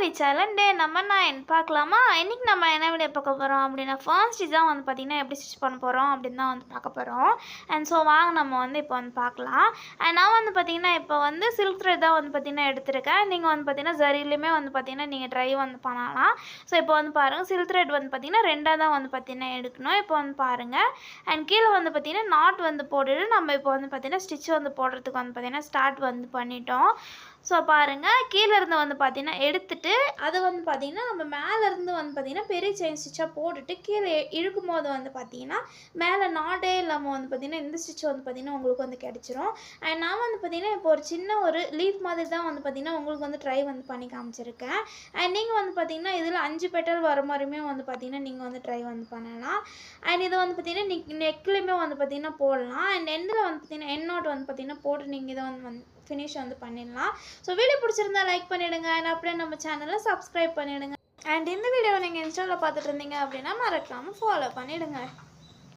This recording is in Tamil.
ரீச் ஆகலாம். டே நம்பர் 9 பார்க்கலாமா? இன்றைக்கி நம்ம என்ன வீடியோ பார்க்க போகிறோம் அப்படின்னா, ஃபர்ஸ்ட் தான் வந்து பார்த்திங்கன்னா எப்படி ஸ்டிச் பண்ண போகிறோம் அப்படின்னு தான் வந்து பார்க்க போகிறோம். அண்ட் ஸோ வாங்க நம்ம வந்து இப்போ வந்து பார்க்கலாம். அண்ட் நான் வந்து பார்த்திங்கன்னா இப்போ வந்து சில்க் த்ரெட் தான் வந்து பார்த்திங்கன்னா எடுத்திருக்கேன். நீங்கள் வந்து பார்த்திங்கன்னா ஜரிலையுமே வந்து பார்த்திங்கன்னா நீங்கள் ட்ரை வந்து பண்ணலாம். ஸோ இப்போ வந்து பாருங்கள், சில்க் த்ரெட் வந்து பார்த்திங்கன்னா 2ஆக தான் வந்து பார்த்திங்கன்னா எடுக்கணும். இப்போ வந்து பாருங்கள், அண்ட் கீழே வந்து பார்த்திங்கன்னா நாட் வந்து போட்டுட்டு நம்ம இப்போ வந்து பார்த்திங்கன்னா ஸ்டிச் வந்து போடுறதுக்கு வந்து பார்த்திங்கன்னா ஸ்டார்ட் வந்து பண்ணிட்டோம். ஸோ பாருங்கள், கீழேருந்து வந்து பார்த்திங்கன்னா எடுத்துகிட்டு அதை வந்து பார்த்திங்கன்னா நம்ம மேலேருந்து வந்து பார்த்திங்கன்னா பெரிய செயின் ஸ்டிச்சாக போட்டுட்டு கீழே இழுக்கும் போது வந்து பார்த்திங்கன்னா மேலே நாட்டே இல்லாமல் வந்து பார்த்திங்கன்னா இந்த ஸ்டிச் வந்து பார்த்திங்கன்னா உங்களுக்கு வந்து கிடச்சிரும். அண்ட் நான் வந்து பார்த்திங்கன்னா இப்போ ஒரு சின்ன ஒரு லீஃப் மாதிரி தான் வந்து பார்த்திங்கன்னா உங்களுக்கு வந்து ட்ரை வந்து பண்ணி காமிச்சிருக்கேன். அண்ட் நீங்கள் வந்து பார்த்திங்கன்னா இதில் 5 பெட்டல் வர மாதிரியுமே வந்து பார்த்திங்கன்னா நீங்கள் வந்து ட்ரை வந்து பண்ணலாம். அண்ட் இதை வந்து பார்த்திங்கன்னா நெக்லேயுமே வந்து பார்த்திங்கன்னா போடலாம். அண்ட் எண்டில் வந்து பார்த்திங்கன்னா என் நாட் வந்து பார்த்திங்கன்னா போட்டு நீங்கள் இதை வந்து ஃபினிஷ் வந்து பண்ணிடலாம். ஸோ வீடியோ பிடிச்சிருந்தா லைக் பண்ணிவிடுங்க. அண்ட் அப்படியே நம்ம சேனலை சப்ஸ்கிரைப் பண்ணிவிடுங்க. அண்ட் இந்த வீடியோவை நீங்கள் இன்ஸ்டாவில் பார்த்துட்டு இருந்தீங்க அப்படின்னா மறக்காமல் ஃபாலோ பண்ணிவிடுங்க.